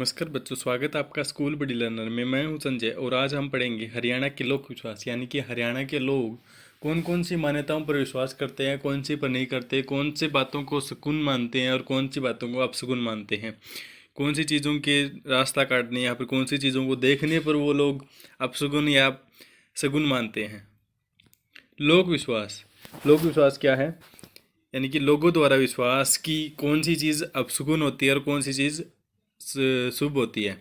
नमस्कार बच्चों, स्वागत है आपका स्कूल बड़ी लर्नर में। मैं हूं संजय और आज हम पढ़ेंगे हरियाणा के लोक विश्वास, यानी कि हरियाणा के लोग कौन कौन सी मान्यताओं पर विश्वास करते हैं, कौन सी पर नहीं करते, कौन सी बातों को शगुन मानते हैं और कौन सी बातों को अपशगुन मानते हैं, कौन सी चीज़ों के रास्ता काटने या फिर कौन सी चीज़ों को देखने पर वो लोग अपशगुन या शगुन मानते हैं। लोक विश्वास। लोक विश्वास क्या है? यानी कि लोगों द्वारा विश्वास की कौन सी चीज़ अपशगुन होती है और कौन सी चीज़ शुभ होती है।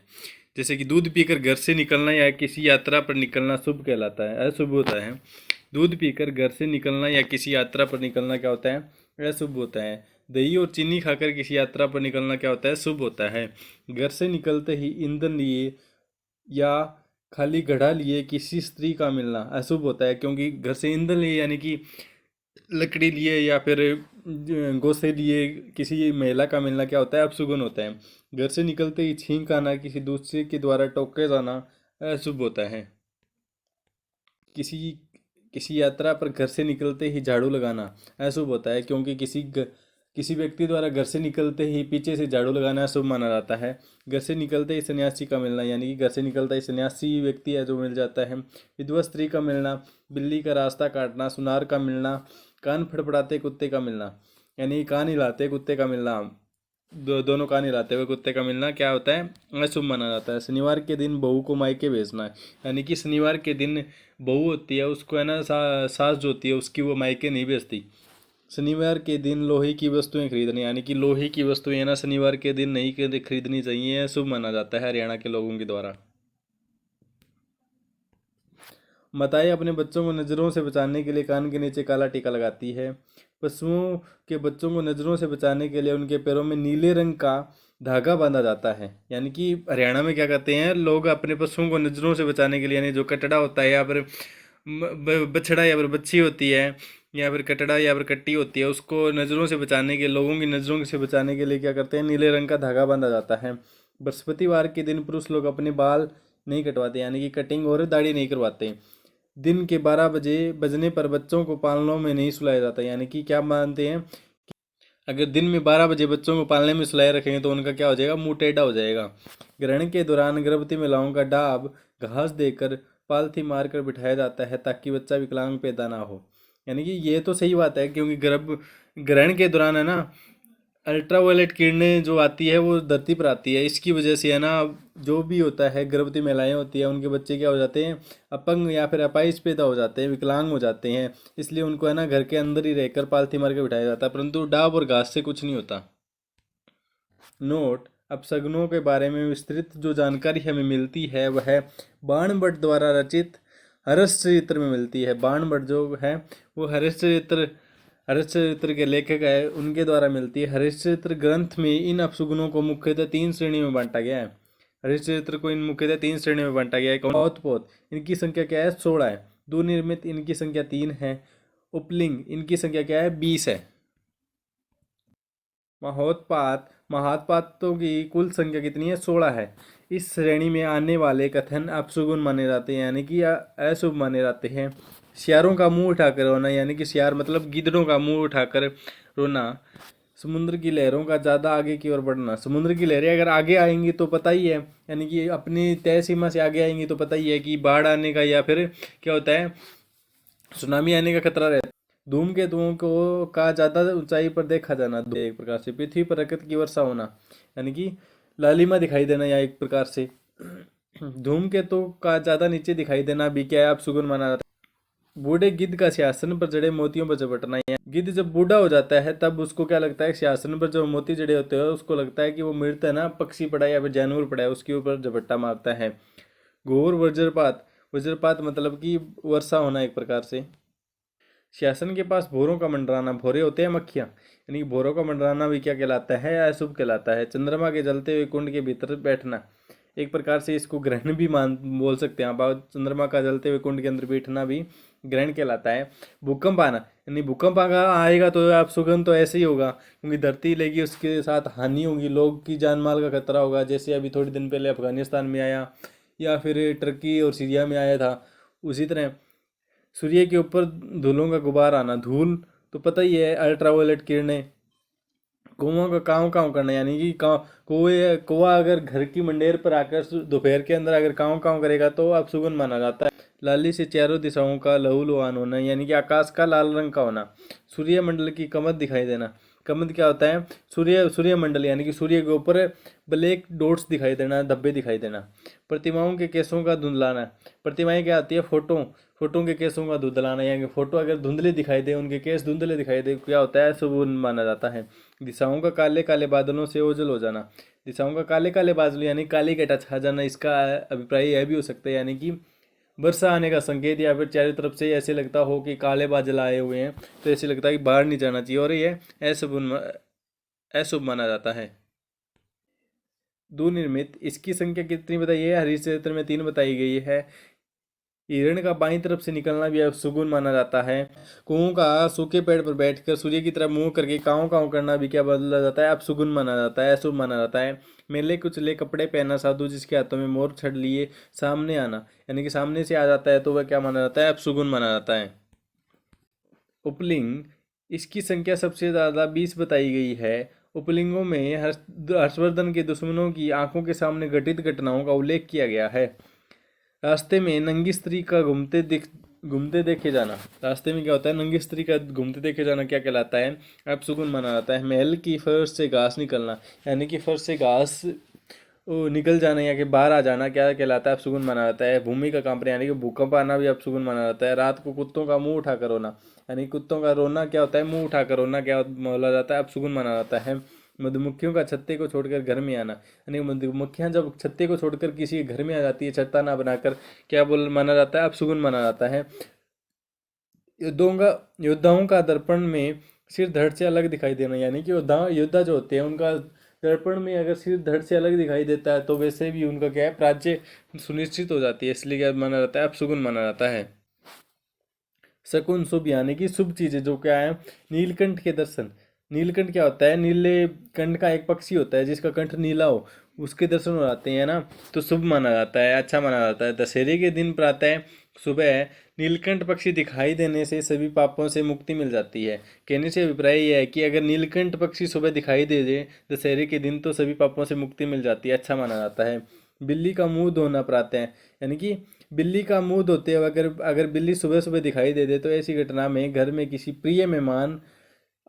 जैसे कि दूध पीकर घर से निकलना या किसी यात्रा पर निकलना शुभ कहलाता है, अशुभ होता है। दूध पीकर घर से निकलना या किसी यात्रा पर निकलना क्या होता है? अशुभ होता है। दही और चीनी खाकर किसी यात्रा पर निकलना क्या होता है? शुभ होता है। घर से निकलते ही ईंधन लिए या खाली घड़ा लिए किसी स्त्री का मिलना अशुभ होता है, क्योंकि घर से ईंधन लिए यानी कि लकड़ी लिए या फिर गोसे लिए किसी महिला का मिलना क्या होता है? अपशगुन होता है। घर से निकलते ही छींक आना, किसी दूसरे के द्वारा टोके जाना अशुभ होता है। किसी किसी यात्रा पर घर से निकलते ही झाड़ू लगाना अशुभ होता है, क्योंकि किसी व्यक्ति द्वारा घर से निकलते ही पीछे से झाड़ू लगाना अशुभ माना जाता है। घर से निकलते ही सन्यासी का मिलना, यानी कि घर से निकलता ही सन्यासी व्यक्ति है जो मिल जाता है। विधवा स्त्री का मिलना, बिल्ली का रास्ता काटना, सुनार का मिलना, कान फड़फड़ाते कुत्ते का मिलना, यानी कान हिलाते कुत्ते का मिलना, दोनों कान हिलाते हुए कुत्ते का मिलना क्या होता है? अशुभ माना जाता है। शनिवार के दिन बहू को मायके भेजना, यानी कि शनिवार के दिन बहू होती है उसको है ना सास जो होती है उसकी वो मायके नहीं भेजती। शनिवार के दिन लोहे की वस्तुएं खरीदनी, यानी कि लोहे की वस्तुएं है ना शनिवार के दिन नहीं खरीदनी चाहिए, शुभ माना जाता है हरियाणा के लोगों के द्वारा। माताएं अपने बच्चों को नज़रों से बचाने के लिए कान के नीचे काला टीका लगाती है। पशुओं के बच्चों को नज़रों से बचाने के लिए उनके पैरों में नीले रंग का धागा बांधा जाता है। यानी कि हरियाणा में क्या करते हैं लोग अपने पशुओं को नज़रों से बचाने के लिए, यानी जो कटड़ा होता है या फिर बछड़ा या फिर बच्ची होती है या फिर कटड़ा या फिर कट्टी होती है, उसको नज़रों से बचाने के, लोगों की नज़रों से बचाने के लिए क्या करते हैं? नीले रंग का धागा बांधा जाता है। बृहस्पतिवार के दिन पुरुष लोग अपने बाल नहीं कटवाते, यानी कि कटिंग और दाढ़ी नहीं करवाते। दिन के 12 बजे बजने पर बच्चों को पालनों में नहीं सुलाया जाता, यानी कि क्या मानते हैं? अगर दिन में 12 बजे बच्चों को पालने में सुलाए रखेंगे तो उनका क्या हो जाएगा? मुंह टेढ़ा हो जाएगा। ग्रहण के दौरान गर्भवती महिलाओं का डाब घास देकर पालथी मारकर बिठाया जाता है ताकि बच्चा विकलांग पैदा ना हो। यानी कि ये तो सही बात है, क्योंकि ग्रहण के दौरान है ना अल्ट्रावायलेट किरणें जो आती है वो धरती पर आती है, इसकी वजह से है ना जो भी होता है गर्भवती महिलाएं होती है उनके बच्चे क्या हो जाते हैं? अपंग या फिर अपाहिज पैदा हो जाते हैं, विकलांग हो जाते हैं। इसलिए उनको है ना घर के अंदर ही रहकर पालथी मार के बिठाया जाता है, परंतु डाब और घास से कुछ नहीं होता। नोट। अपशगुनों के बारे में विस्तृत जो जानकारी हमें मिलती है वह बाणभट्ट द्वारा रचित हर्षचरित्र में मिलती है। बाणभट्ट जो है वो हरिश्चरित्र के लेखक है, उनके द्वारा मिलती है। हरिश्चरित्र ग्रंथ में इन अपशगुनों को मुख्यतः 3 श्रेणियों में बांटा गया है। हरिश्चरित्र को इन मुख्यतः 3 श्रेणियों में बांटा गया है। पोत इनकी संख्या क्या है? 16 है। दुर्निर्मित इनकी संख्या 3 है। उपलिंग इनकी संख्या क्या है? 20 है। महोत्पात महात्पातों की कुल संख्या कितनी है? 16 है। इस श्रेणी में आने वाले कथन अपशगुन माने जाते हैं, यानी कि अशुभ माने जाते हैं। सियारों का मुंह उठाकर रोना, यानी कि सियार मतलब गिद्धड़ों का मुंह उठाकर रोना। समुद्र की लहरों का ज़्यादा आगे की ओर बढ़ना, समुद्र की लहरें अगर आगे आएंगी तो पता ही है, यानी कि अपनी तय सीमा से आगे आएंगी तो पता ही है कि बाढ़ आने का या फिर क्या होता है सुनामी आने का खतरा रहता है। धूमकेतुओं को का ज़्यादा ऊंचाई पर देखा जाना, एक प्रकार से पृथ्वी पर रकत की वर्षा होना, यानी कि लालिमा दिखाई देना, या एक प्रकार से धूमकेतु का ज़्यादा नीचे दिखाई देना भी क्या है? अपशगुन माना जाता है। बूढ़े गिद्ध का सिंहासन पर जड़े मोतियों पर झपटना, है गिद्ध जब बूढ़ा हो जाता है तब उसको क्या लगता है? सिंहासन पर जो मोती जड़े होते हैं उसको लगता है कि वो मृत है ना, पक्षी पड़ा है या फिर जानवर पड़ा है, उसके ऊपर झपट्टा मारता है। घोर वज्रपात, वज्रपात मतलब कि वर्षा होना एक प्रकार से। शासन के पास भोरों का मंडराना, भोरे होते हैं मक्खियाँ, यानी कि भोरों का मंडराना भी क्या कहलाता है? अशुभ कहलाता है। चंद्रमा के जलते हुए कुंड के भीतर बैठना, एक प्रकार से इसको ग्रहण भी मान बोल सकते हैं आप। चंद्रमा का जलते हुए कुंड के अंदर बैठना भी ग्रहण कहलाता है। भूकंप आना, यानी भूकंप अगर आएगा तो आप सुगंध तो ऐसे ही होगा, क्योंकि धरती हिलेगी, उसके साथ हानि होगी, लोग की जान माल का खतरा होगा। जैसे अभी थोड़े दिन पहले अफगानिस्तान में आया या फिर टर्की और सीरिया में आया था, उसी तरह सूर्य के ऊपर धूलों का गुबार आना। धूल तो पता ही है अल्ट्रावायलेट किरणें कौओं का काँव काँव करना, यानी कि कौवा अगर घर की मंडेर पर आकर दोपहर के अंदर अगर काँव काँव करेगा तो अपशगुन माना जाता है। लाली से चारों दिशाओं का लहूलुहान होना, यानी कि आकाश का लाल रंग का होना। सूर्यमंडल की कमत दिखाई देना। कमत क्या होता है? सूर्यमंडल यानी कि सूर्य के ऊपर ब्लैक डॉट्स दिखाई देना, धब्बे दिखाई देना। प्रतिमाओं के केसों का धुंधलाना। प्रतिमाएं क्या आती है? फोटो के केसों का धुंधलाना, यानी कि फोटो अगर धुंधले दिखाई दे, उनके केस धुंधले दिखाई दे, क्या होता है? शुभ माना जाता है। दिशाओं का काले काले बादलों से ओझल हो जाना। दिशाओं का काले काले बादल यानी काली घटा छा जाना, इसका अभिप्राय यह भी हो सकता है, यानी कि वर्षा आने का संकेत, या फिर चारों तरफ से ऐसे लगता हो कि काले बादल आए हुए हैं, तो ऐसे लगता है कि बाहर नहीं जाना चाहिए, और ये अशुभ माना जाता है। दुनिर्मित, इसकी संख्या कितनी बताई है? हरीश क्षेत्र में 3 बताई गई है। हिरण का बाईं तरफ से निकलना भी अपशगुन माना जाता है। कुओं का सूखे पेड़ पर बैठकर सूर्य की तरफ मुंह करके काँव काँव करना भी क्या बदला जाता है? अपशगुन माना जाता है, अशुभ माना जाता है। मेले कुचले कपड़े पहना साधु जिसके हाथों में मोर छड़ लिए सामने आना, यानी कि सामने से आ जाता है तो वह क्या माना जाता है? अपशगुन माना जाता है। उपलिंग, इसकी संख्या सबसे ज़्यादा 20 बताई गई है। उपलिंगों में हर्षवर्धन के दुश्मनों की आंखों के सामने घटित घटनाओं का उल्लेख किया गया है। रास्ते में नंगी स्त्री का घूमते देखे जाना। रास्ते में क्या होता है? नंगी स्त्री का घूमते देखे जाना क्या कहलाता है? अपशगुन माना जाता है। महल की फर्श से घास निकलना, यानी कि फर्श से घास निकल जाना या कि बाहर आ जाना क्या कहलाता है? अपशगुन माना जाता है। भूमि का कांपना, यानी कि भूकंप आना भी अपशगुन माना जाता है। रात को कुत्तों का मुंह उठाकर रोना, यानी कुत्तों का रोना क्या होता है? मुंह उठाकर रोना क्या बोला जाता है? अपशगुन माना जाता है। मधुमक्खियों का छत्ते को छोड़कर घर में आना, यानी मधुमक्खियां जब छत्ते को छोड़कर किसी के घर में आ जाती है छत्ता ना बनाकर, क्या बोल माना जाता है? अपशगुन माना जाता है। योद्धाओं का दर्पण में सिर धड़ से अलग दिखाई देना, यानी कि योद्धा जो होते हैं उनका दर्पण में अगर सिर धड़ से अलग दिखाई देता है तो वैसे भी उनका क्या है? प्राच्य सुनिश्चित हो जाती है, इसलिए क्या माना जाता है? अपशगुन माना जाता है। शकुन, शुभ, यानी कि शुभ चीजें जो क्या है? नीलकंठ के दर्शन। नीलकंठ क्या होता है? नीले कंठ का एक पक्षी होता है जिसका कंठ नीला हो, उसके दर्शन हो जाते हैं ना, तो शुभ माना जाता है, अच्छा माना जाता है। दशहरे के दिन प्रातः सुबह नीलकंठ पक्षी दिखाई देने से सभी पापों से मुक्ति मिल जाती है। कहने से अभिप्राय यह है कि अगर नीलकंठ पक्षी सुबह दिखाई दे दे दशहरे के दिन तो सभी पापों से मुक्ति मिल जाती है, अच्छा माना जाता है। बिल्ली का मुंह धोना प्रातः, यानी कि बिल्ली का मुंह धोते हुए अगर अगर बिल्ली सुबह सुबह दिखाई दे दे तो ऐसी घटना में घर में किसी प्रिय मेहमान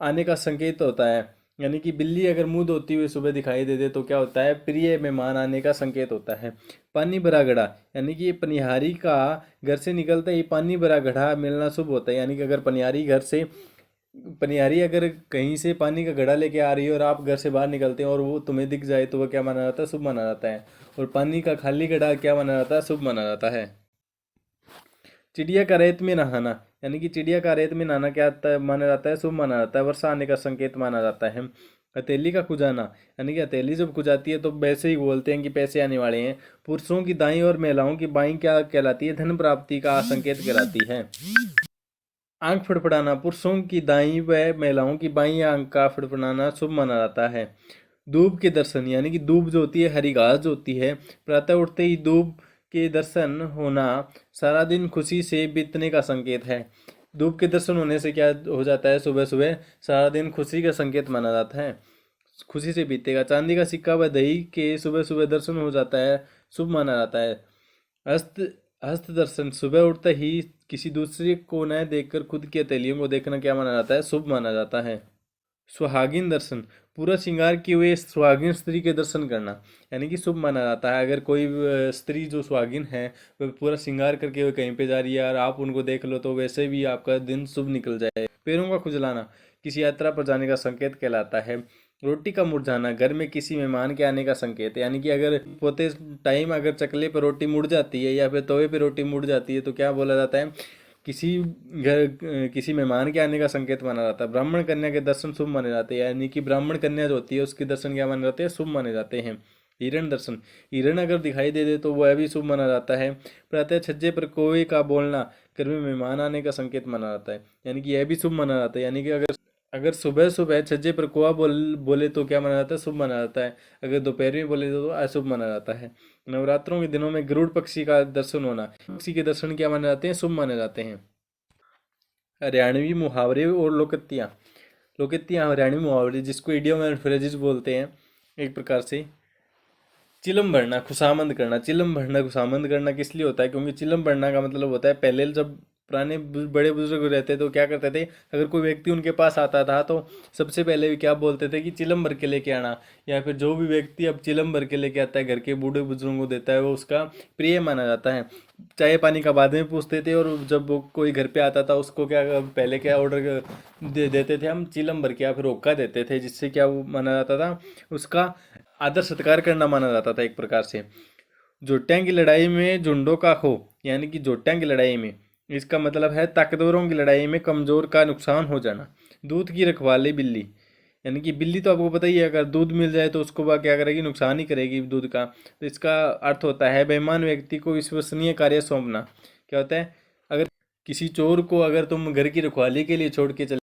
आने का संकेत होता है। यानी कि बिल्ली अगर मुंह धोती हुई सुबह दिखाई दे दे तो क्या होता है? प्रिय मेहमान आने का संकेत होता है। पानी भरा घड़ा, यानी कि पनिहारी का घर से निकलते ही पानी भरा घड़ा मिलना शुभ होता है, यानी कि अगर पनिहारी अगर कहीं से पानी का घड़ा लेके आ रही है और आप घर से बाहर निकलते हैं और वो तुम्हें दिख जाए तो वह क्या माना जाता है? शुभ माना जाता है। और पानी का खाली घड़ा क्या माना जाता है? शुभ माना जाता है। चिड़िया का रेत में नहाना, यानी कि चिड़िया का रेत में नहाना क्या माना जाता है? शुभ माना जाता है, वर्षा आने का संकेत माना जाता है। हथेली का खुजाना, यानी कि हथेली जब खुजाती है तो वैसे ही बोलते हैं कि पैसे आने वाले हैं। पुरुषों की दाई और महिलाओं की बाई क्या कहलाती है? धन प्राप्ति का संकेत कहलाती है। आंख फड़फड़ाना, पुरुषों की दाई व महिलाओं की बाई आंख का फड़फड़ाना शुभ माना जाता है। दूब के दर्शन, यानी कि दूब जो होती है हरी घास जो होती है, प्रातः उठते ही दूब के दर्शन होना सारा दिन खुशी से बीतने का संकेत है। धूप के दर्शन होने से क्या हो जाता है? सुबह सुबह सारा दिन खुशी का संकेत माना जाता है, खुशी से बीतेगा। चांदी का सिक्का व दही के सुबह सुबह दर्शन हो जाता है, शुभ माना जाता है। हस्त हस्त दर्शन, सुबह उठते ही किसी दूसरे को न देखकर खुद की हथेलियों को देखना क्या माना जाता है? शुभ माना जाता है। सुहागिन दर्शन, पूरा श्रृंगार किए हुए सुहागिन स्त्री के दर्शन करना, यानी कि शुभ माना जाता है। अगर कोई स्त्री जो सुहागिन है वह पूरा श्रृंगार करके हुए कहीं पे जा रही है और आप उनको देख लो तो वैसे भी आपका दिन शुभ निकल जाए। पैरों का खुजलाना किसी यात्रा पर जाने का संकेत कहलाता है। रोटी का मुरझाना घर में किसी मेहमान के आने का संकेत है, यानी कि अगर पोते टाइम अगर चकले पर रोटी मुड़ जाती है या फिर तवे पे रोटी मुड़ जाती है तो क्या बोला जाता है? किसी मेहमान के आने का संकेत माना जाता है। ब्राह्मण कन्या के दर्शन शुभ माने जाते हैं, यानी कि ब्राह्मण कन्या जो होती है उसके दर्शन क्या माने जाते हैं? शुभ माने जाते हैं। हिरण दर्शन, हिरण अगर दिखाई दे दे तो वह भी शुभ माना जाता है। प्रातः छज्जे पर कौवे का बोलना घर में मेहमान आने का संकेत माना जाता है, यानी कि यह भी शुभ माना जाता है। यानी कि अगर अगर सुबह सुबह छज्जे पर कौवा बोले तो क्या माना जाता है? शुभ माना जाता है। अगर दोपहर में बोले तो अशुभ माना जाता है। नवरात्रों के दिनों में गरुड़ पक्षी का दर्शन होना, पक्षी के दर्शन क्या माने जाते हैं? शुभ माने जाते हैं। हरियाणवी मुहावरे और लोकतियाँ, लोकेतियाँ हरियाणवी मुहावरे जिसको इडियम एंड फ्रेजेस बोलते हैं एक प्रकार से। चिलम भरना, खुशामंद करना। चिलम भरना खुशामंद करना किस लिए होता है? क्योंकि चिलम भरना का मतलब होता है पहले जब पुराने बड़े बुजुर्ग रहते तो क्या करते थे, अगर कोई व्यक्ति उनके पास आता था तो सबसे पहले भी क्या बोलते थे कि चिलम भर के लेके आना। या फिर जो भी व्यक्ति अब चिलम भर के लेके आता है घर के बूढ़े बुजुर्गों को देता है वो उसका प्रिय माना जाता है। चाय पानी का बाद में पूछते थे, और जब वो कोई घर पे आता था उसको क्या पहले क्या ऑर्डर दे देते थे हम, चिलम भर के या फिर रोका देते थे, जिससे क्या वो माना जाता था उसका आदर सत्कार करना माना जाता था एक प्रकार से। जोटियां की लड़ाई में झुंडों का खो, यानी कि जोटियां की लड़ाई में, इसका मतलब है ताकतवरों की लड़ाई में कमजोर का नुकसान हो जाना। दूध की रखवाली बिल्ली, यानी कि बिल्ली तो आपको पता ही है अगर दूध मिल जाए तो उसको वह क्या करेगी, नुकसान ही करेगी दूध का। तो इसका अर्थ होता है बेईमान व्यक्ति को विश्वसनीय कार्य सौंपना। क्या होता है, अगर किसी चोर को अगर तुम घर की रखवाली के लिए छोड़ के चले